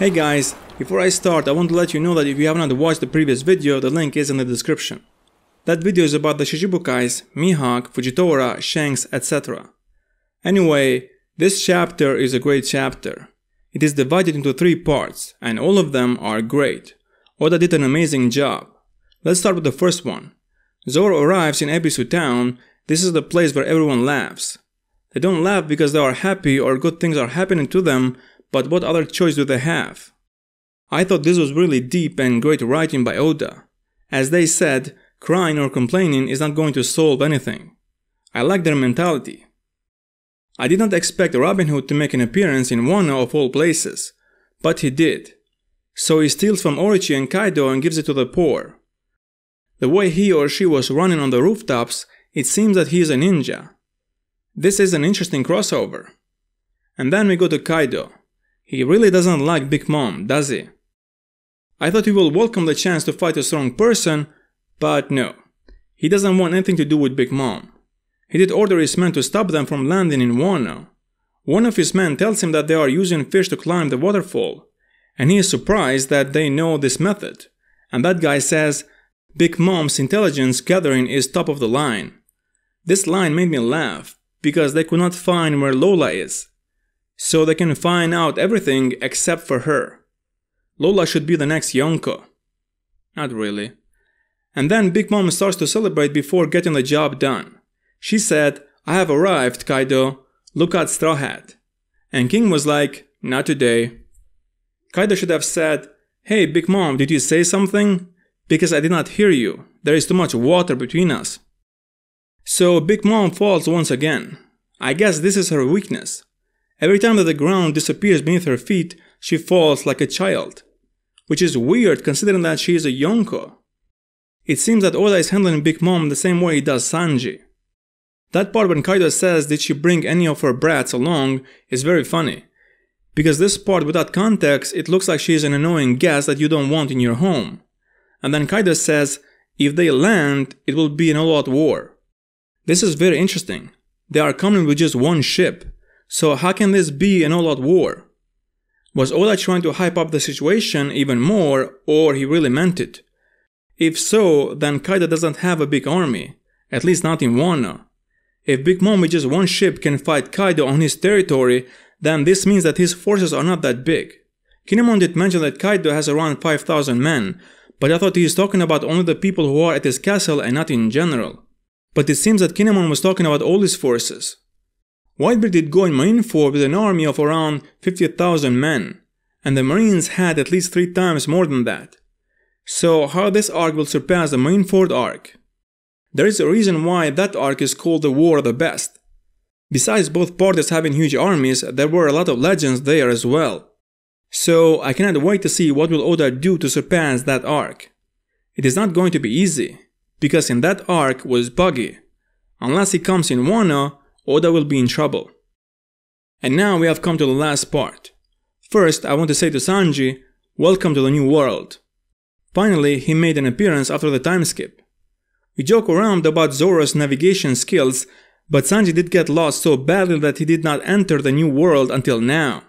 Hey guys, before I start I want to let you know that if you have not watched the previous video, the link is in the description. That video is about the Shichibukais, Mihawk, Fujitora, Shanks, etc. Anyway, this chapter is a great chapter. It is divided into 3 parts, and all of them are great. Oda did an amazing job. Let's start with the first one. Zoro arrives in Ebisu town. This is the place where everyone laughs. They don't laugh because they are happy or good things are happening to them, but what other choice do they have? I thought this was really deep and great writing by Oda. As they said, crying or complaining is not going to solve anything. I like their mentality. I did not expect Robin Hood to make an appearance in Wano of all places, but he did. So he steals from Orochi and Kaido and gives it to the poor. The way he or she was running on the rooftops, it seems that he is a ninja. This is an interesting crossover. And then we go to Kaido. He really doesn't like Big Mom, does he? I thought he will welcome the chance to fight a strong person, but no. He doesn't want anything to do with Big Mom. He did order his men to stop them from landing in Wano. One of his men tells him that they are using fish to climb the waterfall, and he is surprised that they know this method. And that guy says, Big Mom's intelligence gathering is top of the line. This line made me laugh, because they could not find where Lola is. So they can find out everything except for her. Lola should be the next Yonko. Not really. And then Big Mom starts to celebrate before getting the job done. She said, I have arrived, Kaido. Look at Straw Hat. And King was like, not today. Kaido should have said, hey Big Mom, did you say something? Because I did not hear you. There is too much water between us. So Big Mom falls once again. I guess this is her weakness. Every time that the ground disappears beneath her feet, she falls like a child. Which is weird considering that she is a Yonko. It seems that Oda is handling Big Mom the same way he does Sanji. That part when Kaido says did she bring any of her brats along is very funny. Because this part without context, it looks like she is an annoying guest that you don't want in your home. And then Kaido says, if they land, it will be an all-out war. This is very interesting. They are coming with just one ship. So how can this be an all-out war? Was Oda trying to hype up the situation even more, or he really meant it? If so, then Kaido doesn't have a big army, at least not in Wano. If Big Mom with just one ship can fight Kaido on his territory, then this means that his forces are not that big. Kinemon did mention that Kaido has around 5,000 men, but I thought he is talking about only the people who are at his castle and not in general. But it seems that Kinemon was talking about all his forces. Whitebeard did go in Marineford with an army of around 50,000 men, and the Marines had at least 3 times more than that. So how this arc will surpass the Marineford arc? There is a reason why that arc is called the War of the Best. Besides both parties having huge armies, there were a lot of legends there as well. So I cannot wait to see what will Oda do to surpass that arc. It is not going to be easy, because in that arc was Buggy. Unless he comes in Wano, Oda will be in trouble. And now we have come to the last part. First, I want to say to Sanji, welcome to the new world. Finally, he made an appearance after the time skip. We joke around about Zoro's navigation skills, but Sanji did get lost so badly that he did not enter the new world until now.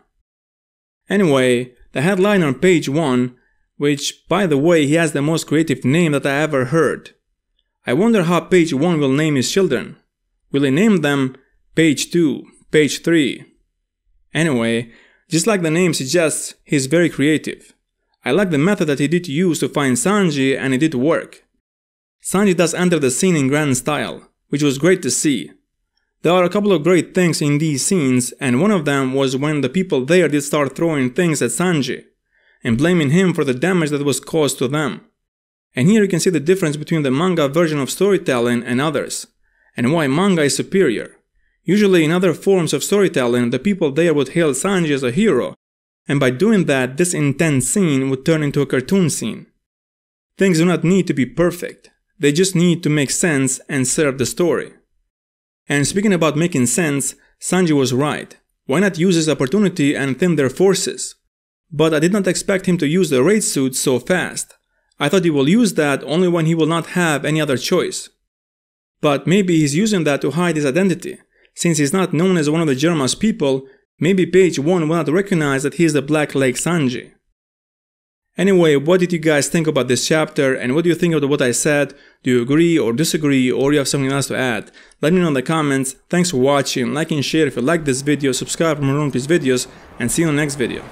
Anyway, the headline on page 1, which, by the way, he has the most creative name that I ever heard. I wonder how page 1 will name his children. Will he name them page 2, page 3? Anyway, just like the name suggests, he is very creative. I like the method that he did use to find Sanji, and it did work. Sanji does enter the scene in grand style, which was great to see. There are a couple of great things in these scenes, and one of them was when the people there did start throwing things at Sanji, and blaming him for the damage that was caused to them. And here you can see the difference between the manga version of storytelling and others, and why manga is superior. Usually in other forms of storytelling, the people there would hail Sanji as a hero, and by doing that, this intense scene would turn into a cartoon scene. Things do not need to be perfect, they just need to make sense and serve the story. And speaking about making sense, Sanji was right. Why not use this opportunity and thin their forces? But I did not expect him to use the raid suit so fast. I thought he will use that only when he will not have any other choice. But maybe he's using that to hide his identity. Since he's not known as one of the Germa's people, maybe page 1 will not recognize that he is the Black Lake Sanji. Anyway, what did you guys think about this chapter, and what do you think of what I said? Do you agree or disagree, or you have something else to add? Let me know in the comments. Thanks for watching, like and share if you like this video, subscribe for more on these videos, and see you in the next video.